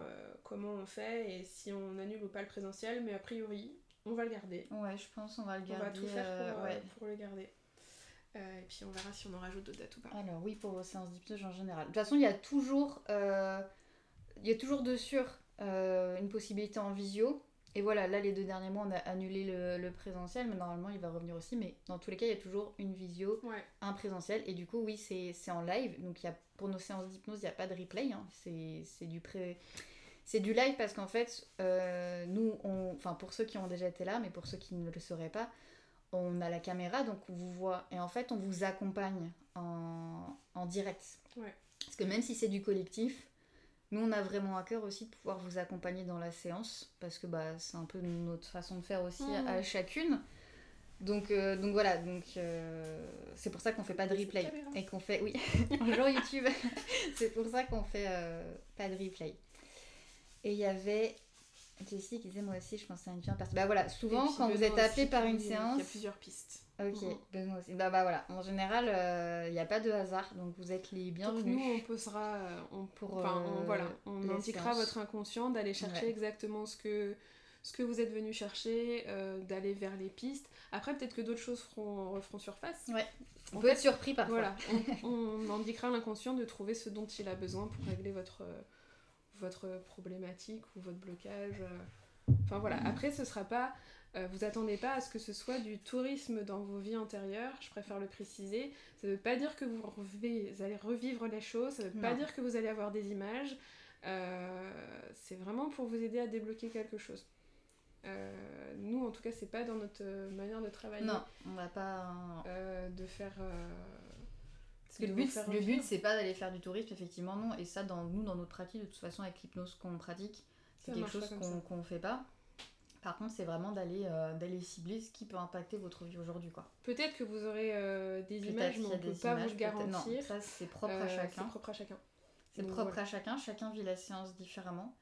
on fait et si on annule ou pas le présentiel, mais a priori on va le garder. Ouais, je pense on va le garder. On va tout faire pour le garder. Et puis on verra si on en rajoute d'autres dates ou pas. Alors oui, pour vos séances d'hypnose en général. De toute façon, il y a toujours de sûr une possibilité en visio. Et voilà, là les 2 derniers mois on a annulé le présentiel, mais normalement il va revenir aussi. Mais dans tous les cas, il y a toujours une visio, un présentiel. Et du coup, oui, c'est en live. Donc pour nos séances d'hypnose, il n'y a pas de replay. Hein. C'est du live parce qu'en fait, nous, pour ceux qui ont déjà été là, mais pour ceux qui ne le sauraient pas, on a la caméra, donc on vous voit. Et en fait, on vous accompagne en direct. Parce que même si c'est du collectif, nous, on a vraiment à cœur aussi de pouvoir vous accompagner dans la séance, parce que c'est un peu notre façon de faire aussi à chacune. Donc voilà, c'est pour ça qu'on fait pas de replay. Et qu'on fait, oui, bonjour YouTube, c'est pour ça qu'on fait pas de replay. Et il y avait Jessie qui disait, moi aussi, je pensais à une fille en particulier. Bah voilà, souvent, quand vous êtes appelé par une séance... Il y a plusieurs pistes. Ok, moi aussi. Bah voilà, en général, il n'y a pas de hasard, donc vous êtes les bienvenus. Donc nous, on posera... on indiquera votre inconscient d'aller chercher exactement ce que vous êtes venu chercher, d'aller vers les pistes. Après, peut-être que d'autres choses referont surface. Ouais, on peut être surpris parfois. Voilà, on indiquera à l'inconscient de trouver ce dont il a besoin pour régler votre problématique ou votre blocage. Enfin voilà, après ce sera pas... vous attendez pas à ce que ce soit du tourisme dans vos vies antérieures, je préfère le préciser. Ça veut pas dire que vous allez revivre les choses, ça veut pas dire que vous allez avoir des images. C'est vraiment pour vous aider à débloquer quelque chose. Nous en tout cas c'est pas dans notre manière de travailler. Non, on va pas de faire parce que le but c'est pas d'aller faire du tourisme, effectivement non, et ça dans notre pratique de toute façon avec l'hypnose qu'on pratique c'est quelque chose qu'on fait pas. Par contre, c'est vraiment d'aller cibler ce qui peut impacter votre vie aujourd'hui, quoi. Peut-être que vous aurez des images, mais on ne peut pas vous le garantir. Non, ça, c'est propre à chacun. C'est propre à chacun. C'est propre à chacun. Chacun vit la séance différemment.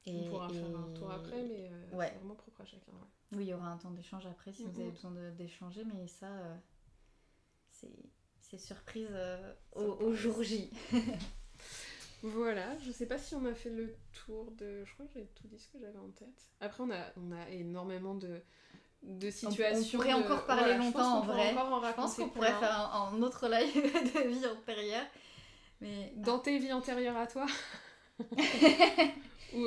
On pourra faire un tour après, mais c'est vraiment propre à chacun. Ouais. Oui, il y aura un temps d'échange après si vous avez besoin d'échanger, mais ça, c'est surprise au jour J. Voilà, je sais pas si on a fait le tour de... Je crois que j'ai tout dit ce que j'avais en tête. Après, on a énormément de situations. On pourrait encore parler longtemps en vrai. Je pense qu'on pourrait faire un autre live de vie antérieure. Mais... Dans tes vies antérieures à toi Ou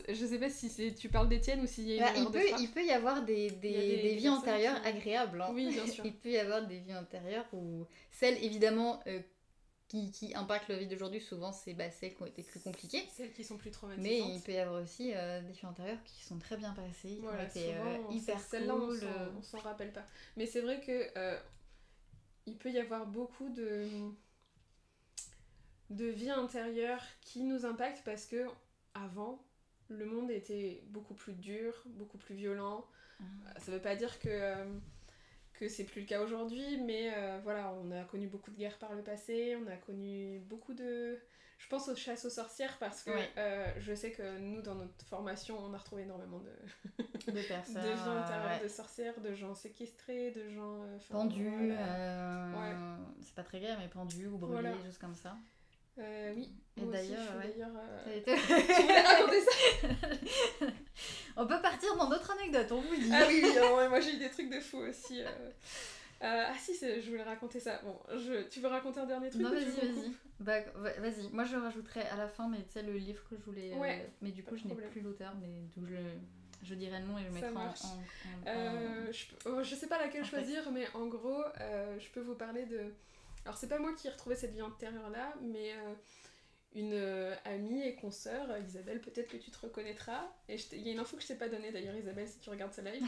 je sais pas si tu parles des tiennes ou s'il y a une il peut y avoir des vies antérieures agréables. Hein. Oui, bien sûr. Il peut y avoir des vies antérieures où celles, évidemment... qui impactent la vie d'aujourd'hui, souvent c'est celles qui ont été plus compliquées. Celles qui sont plus traumatisantes. Mais il peut y avoir aussi des films antérieurs qui sont très bien passées, qui ont été hyper cool. Celles-là, on s'en rappelle pas. Mais c'est vrai que il peut y avoir beaucoup de vie intérieure qui nous impactent parce que avant, le monde était beaucoup plus dur, beaucoup plus violent. Ça veut pas dire que c'est plus le cas aujourd'hui, mais voilà, on a connu beaucoup de guerres par le passé, on a connu beaucoup de... Je pense aux chasses aux sorcières parce que je sais que nous, dans notre formation, on a retrouvé énormément de personnes, de gens intérieurs, de sorcières, de gens séquestrés, de gens... pendus, c'est pas très gai, mais pendus ou brûlés, des choses comme ça. Oui, et d'ailleurs, tu voulais raconter ça? On peut partir dans d'autres anecdotes, on vous dit. Ah oui, moi j'ai eu des trucs de fou aussi. Ah si, je voulais raconter ça. Bon, tu veux raconter un dernier truc? Non, vas-y. Vas-y. Moi je rajouterai à la fin, mais tu sais, le livre que je voulais... mais du coup, je n'ai plus l'auteur, mais d'où je dirai le nom et je le mettrai je sais pas laquelle choisir, mais en gros, je peux vous parler de... Alors c'est pas moi qui ai retrouvé cette vie antérieure là, mais une amie et consoeur, Isabelle, peut-être que tu te reconnaîtras, et il y a une info que je t'ai pas donnée d'ailleurs, Isabelle, si tu regardes ce live,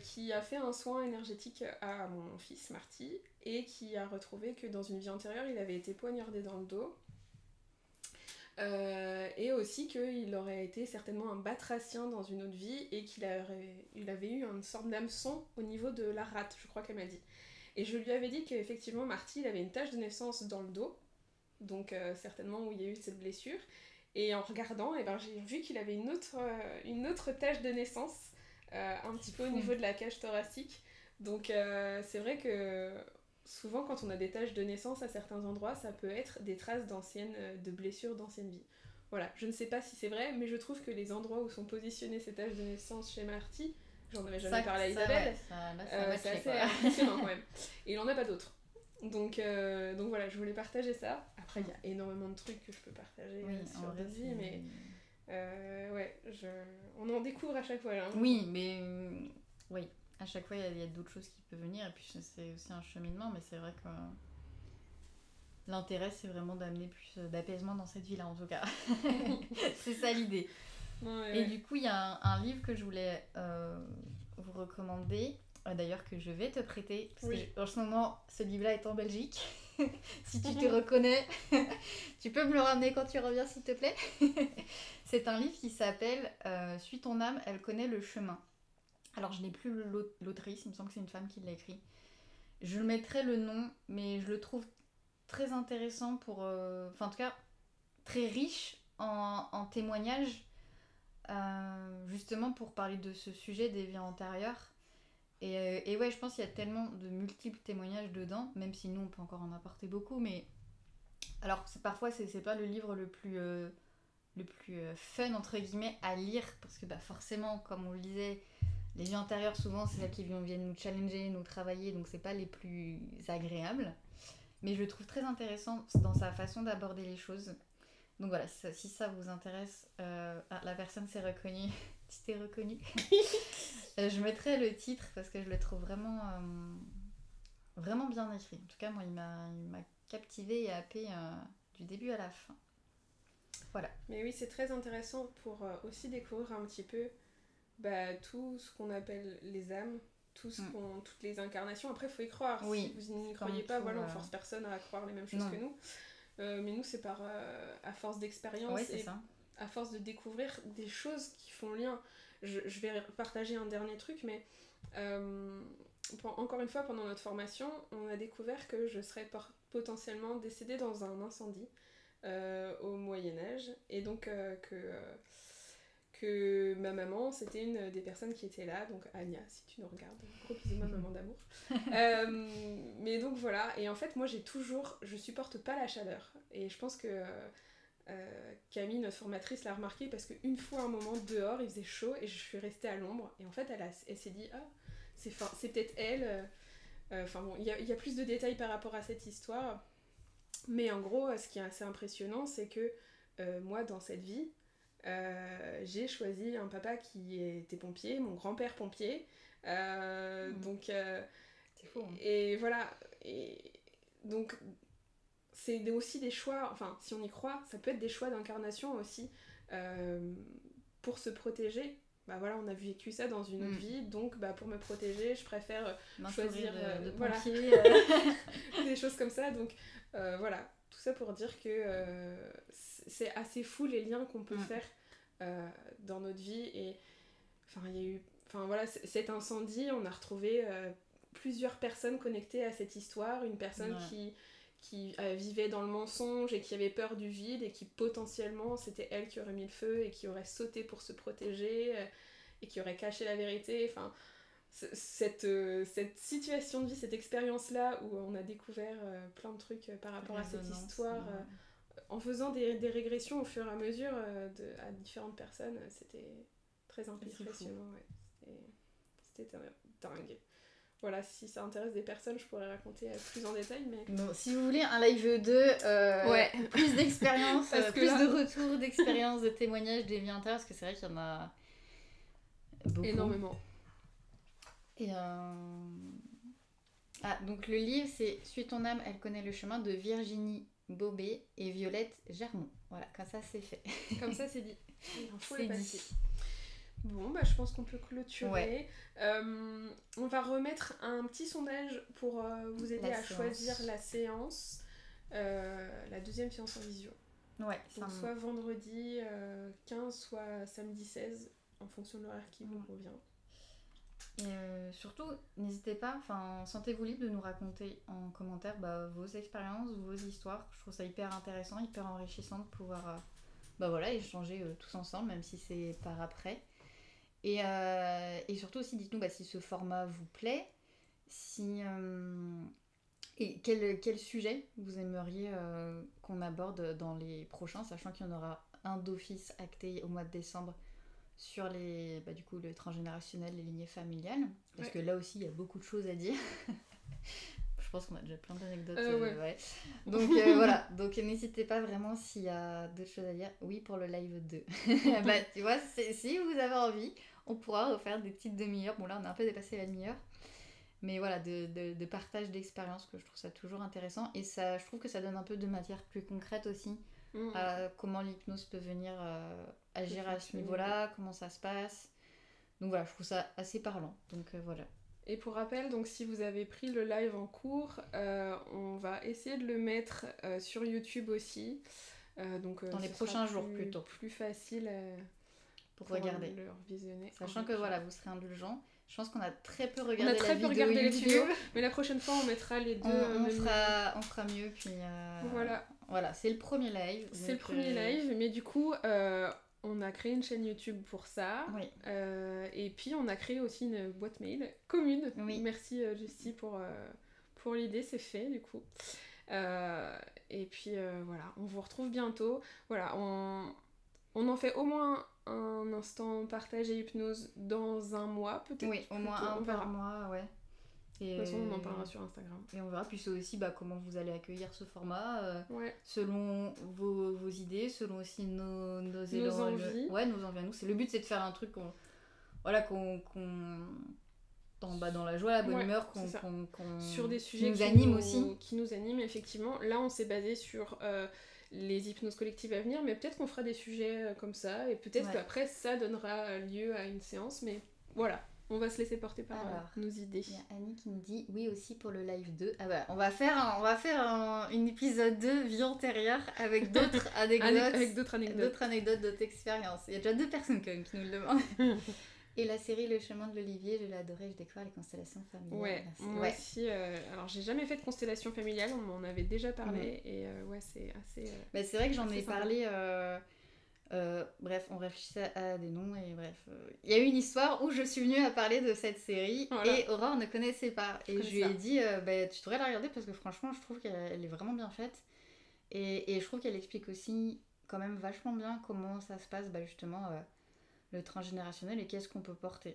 qui a fait un soin énergétique à mon fils Marty, et qui a retrouvé que dans une vie antérieure, il avait été poignardé dans le dos, et aussi qu'il aurait été certainement un batracien dans une autre vie, et qu'il avait eu une sorte d'hameçon au niveau de la rate, je crois qu'elle m'a dit. Et je lui avais dit qu'effectivement, Marty, il avait une tache de naissance dans le dos, donc certainement où il y a eu cette blessure. Et en regardant, j'ai vu qu'il avait une autre tache de naissance, un petit peu au niveau de la cage thoracique. Donc c'est vrai que souvent, quand on a des taches de naissance à certains endroits, ça peut être des traces de blessures d'anciennes vies. Voilà, je ne sais pas si c'est vrai, mais je trouve que les endroits où sont positionnées ces taches de naissance chez Marty... J'en avais jamais parlé à Isabelle. C'est assez impressionnant quand même. Et il en a pas d'autres. Donc voilà, je voulais partager ça. Après, il y a énormément de trucs que je peux partager sur d'autres vies, mais on en découvre à chaque fois. Hein. Oui, mais à chaque fois, il y a d'autres choses qui peuvent venir. Et puis, c'est aussi un cheminement, mais c'est vrai que l'intérêt, c'est vraiment d'amener plus d'apaisement dans cette vie-là, en tout cas. C'est ça l'idée. Et du coup, il y a un livre que je voulais vous recommander, d'ailleurs que je vais te prêter, parce que en ce moment, ce livre-là est en Belgique. Si tu te reconnais, tu peux me le ramener quand tu reviens, s'il te plaît. C'est un livre qui s'appelle « Suis ton âme, elle connaît le chemin ». Alors, je n'ai plus l'autrice, il me semble que c'est une femme qui l'a écrit. Je mettrai le nom, mais je le trouve très intéressant pour... en tout cas, très riche en témoignages. Justement pour parler de ce sujet des vies antérieures et je pense qu'il y a tellement de multiples témoignages dedans, même si nous on peut encore en apporter beaucoup, mais alors parfois c'est pas le livre le plus fun entre guillemets à lire parce que forcément, comme on le disait, les vies antérieures souvent c'est là qui viennent nous challenger, nous travailler, donc c'est pas les plus agréables, mais je le trouve très intéressant dans sa façon d'aborder les choses. Donc voilà, si ça vous intéresse, la personne s'est reconnue, tu t'es reconnue. Je mettrai le titre parce que je le trouve vraiment, vraiment bien écrit. En tout cas, moi, il m'a captivée et happée du début à la fin. Voilà. Mais oui, c'est très intéressant pour aussi découvrir un petit peu tout ce qu'on appelle les âmes, toutes les incarnations. Après, il faut y croire. Oui, si vous n'y croyez pas, on force personne à croire les mêmes choses que nous. Mais nous, c'est à force d'expérience. Oui, c'est ça. à force de découvrir des choses qui font lien. Je vais partager un dernier truc, mais encore une fois, pendant notre formation, on a découvert que je serais potentiellement décédée dans un incendie au Moyen-Âge, et donc que ma maman, c'était une des personnes qui était là, donc Anya, si tu nous regardes, gros bisous ma maman d'amour. Mais donc voilà, et en fait moi je supporte pas la chaleur, et je pense que Camille, notre formatrice, l'a remarqué parce qu'une fois un moment dehors, il faisait chaud et je suis restée à l'ombre, et en fait elle s'est dit c'est peut-être elle, enfin bon, il y a plus de détails par rapport à cette histoire, mais en gros ce qui est assez impressionnant, c'est que moi dans cette vie, j'ai choisi un papa qui était pompier, mon grand-père pompier, donc c'est fou, hein. et voilà, et donc c'est aussi des choix, enfin si on y croit, ça peut être des choix d'incarnation aussi, pour se protéger. Bah voilà, on a vécu ça dans une autre vie, donc bah, pour me protéger, je préfère choisir de voilà, pompier, des choses comme ça, donc voilà, tout ça pour dire que c'est assez fou les liens qu'on peut faire dans notre vie, et enfin il y a eu, enfin voilà, cet incendie, on a retrouvé plusieurs personnes connectées à cette histoire, une personne qui vivait dans le mensonge et qui avait peur du vide, et qui potentiellement c'était elle qui aurait mis le feu et qui aurait sauté pour se protéger, et qui aurait caché la vérité, enfin cette situation de vie, cette expérience là où on a découvert plein de trucs par rapport à cette histoire, en faisant des régressions au fur et à mesure à différentes personnes, c'était très impressionnant, c'était dingue. Voilà, si ça intéresse des personnes, je pourrais raconter plus en détail, mais... Bon, si vous voulez un live 2, plus d'expérience, plus de retours d'expérience, de témoignages des vies intérieures, parce que c'est vrai qu'il y en a beaucoup. Énormément. Et donc le livre, c'est « Suis ton âme, elle connaît le chemin » de Virginie Bobet et Violette Germont. Voilà, comme ça c'est fait. Comme ça c'est dit. C'est dit. Bon, bah je pense qu'on peut clôturer. On va remettre un petit sondage pour vous aider à choisir la séance, la deuxième séance en visio. Ouais. Donc soit vendredi 15, soit samedi 16, en fonction de l'horaire qui vous convient. Et surtout, n'hésitez pas, sentez-vous libre de nous raconter en commentaire vos expériences, vos histoires. Je trouve ça hyper intéressant, hyper enrichissant de pouvoir échanger tous ensemble, même si c'est par après. Et surtout aussi, dites-nous si ce format vous plaît, et quel sujet vous aimeriez qu'on aborde dans les prochains, sachant qu'il y en aura un d'office acté au mois de décembre sur le transgénérationnel, les lignées familiales, parce que là aussi il y a beaucoup de choses à dire. Je pense qu'on a déjà plein d'anecdotes. Donc voilà, donc n'hésitez pas vraiment s'il y a d'autres choses à dire. Oui, pour le live 2. Tu vois, si vous avez envie, on pourra refaire des petites demi-heures. Bon là on a un peu dépassé la demi-heure, mais voilà, de partage d'expérience, que je trouve ça toujours intéressant, et ça, je trouve que ça donne un peu de matière plus concrète aussi, à comment l'hypnose peut venir agir à ce niveau-là, comment ça se passe. Donc voilà, je trouve ça assez parlant. Donc voilà. Et pour rappel, donc si vous avez pris le live en cours, on va essayer de le mettre sur YouTube aussi. Dans les prochains jours plutôt. Plus facile pour regarder. Le visionner. Sachant que voilà, vous serez indulgents. Je pense qu'on a très peu regardé les vidéos, mais la prochaine fois on mettra les deux. On fera mieux, puis voilà, c'est le premier live. C'est le premier live, mais du coup on a créé une chaîne YouTube pour ça. Oui. Et puis on a créé aussi une boîte mail commune. Oui. Merci Justy pour l'idée, c'est fait du coup. Et puis voilà, on vous retrouve bientôt. Voilà, on en fait au moins un instant partage et hypnose dans un mois peut-être. Oui, au moins un par mois, ouais. Et de toute façon, on en parlera sur Instagram. Et on verra, puis c'est aussi comment vous allez accueillir ce format, selon vos idées, selon aussi nos envies. Nos envies à nous. Le but, c'est de faire un truc dans la joie, la bonne humeur, sur des sujets qui nous animent aussi. Qui nous animent, effectivement. Là, on s'est basé sur les hypnoses collectives à venir, mais peut-être qu'on fera des sujets comme ça, et peut-être qu'après, ça donnera lieu à une séance, mais voilà. On va se laisser porter par nos idées. Il y a Annie qui me dit oui aussi pour le live 2. Ah bah, on va faire un épisode 2 vie antérieure avec d'autres anecdotes. Avec d'autres anecdotes. D'autres expériences. Il y a déjà 2 personnes quand même qui nous le demandent. Et la série Le chemin de l'Olivier, je l'ai adorée, je découvre les constellations familiales. Ouais, moi aussi. Alors, j'ai jamais fait de constellation familiale, on m'en avait déjà parlé. Et c'est assez. Mais c'est vrai que j'en ai parlé. Bref, on réfléchissait à des noms et bref. Il y a eu une histoire où je suis venue à parler de cette série et Aurore ne connaissait pas. Et je lui ai dit, tu devrais la regarder parce que franchement, je trouve qu'elle est vraiment bien faite. Et je trouve qu'elle explique aussi quand même vachement bien comment ça se passe, justement. Le transgénérationnel et qu'est-ce qu'on peut porter.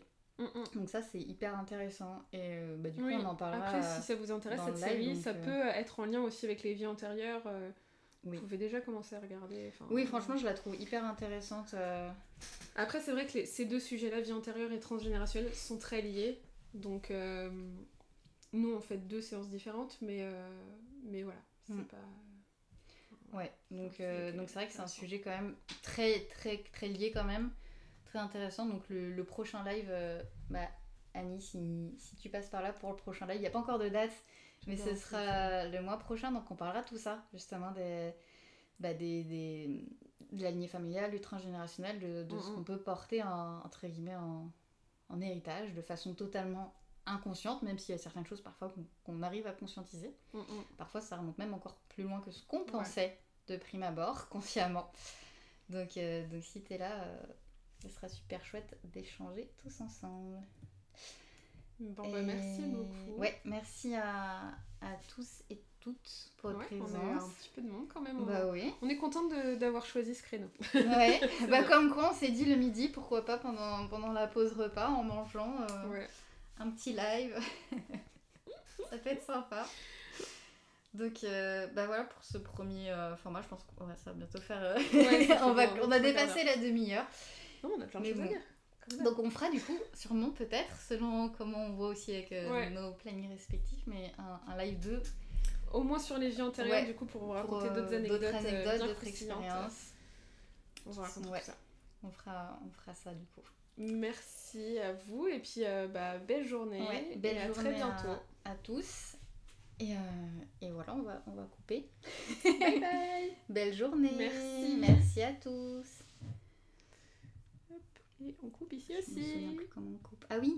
Donc ça c'est hyper intéressant et du coup on en parlera. Après si ça vous intéresse cette série, ça peut être en lien aussi avec les vies antérieures. Vous pouvez déjà commencer à regarder. Oui, franchement je la trouve hyper intéressante. Après c'est vrai que ces 2 sujets-là, vie antérieure et transgénérationnel, sont très liés. Donc nous on fait 2 séances différentes, mais voilà, c'est pas. Ouais, donc c'est vrai que c'est un sujet quand même très très très lié quand même. Très intéressant. Donc le prochain live, Annie, si tu passes par là pour le prochain live, il n'y a pas encore de date, mais ce sera le mois prochain, donc on parlera de tout ça, justement de la lignée familiale, du transgénérationnel, de ce qu'on peut porter entre guillemets en héritage de façon totalement inconsciente, même s'il y a certaines choses parfois qu'on arrive à conscientiser. Parfois ça remonte même encore plus loin que ce qu'on pensait de prime abord, consciemment. Donc si t'es là... ce sera super chouette d'échanger tous ensemble. Merci beaucoup. Ouais, merci à tous et toutes pour votre présence. On a un petit peu de monde quand même. Oui. On est contente d'avoir choisi ce créneau. Ouais, comme quoi on s'est dit le midi, pourquoi pas pendant la pause repas, en mangeant un petit live. Ça peut être sympa. Donc voilà pour ce premier format, je pense qu'on va bientôt faire... on a dépassé la demi-heure. Non, on a plein de choses à dire. Donc on fera du coup, sûrement peut-être, selon comment on voit aussi avec nos plannings respectifs, mais un live 2. Au moins sur les vies antérieures, du coup, pour vous raconter d'autres anecdotes, d'autres expériences. On va raconter tout ça. On fera ça du coup. Merci à vous, et puis belle journée, belle journée à très bientôt. À tous. Et voilà, on va couper. Bye bye. Belle journée. Merci à tous. Et on coupe ici aussi. Je me souviens plus comment on coupe. Ah oui.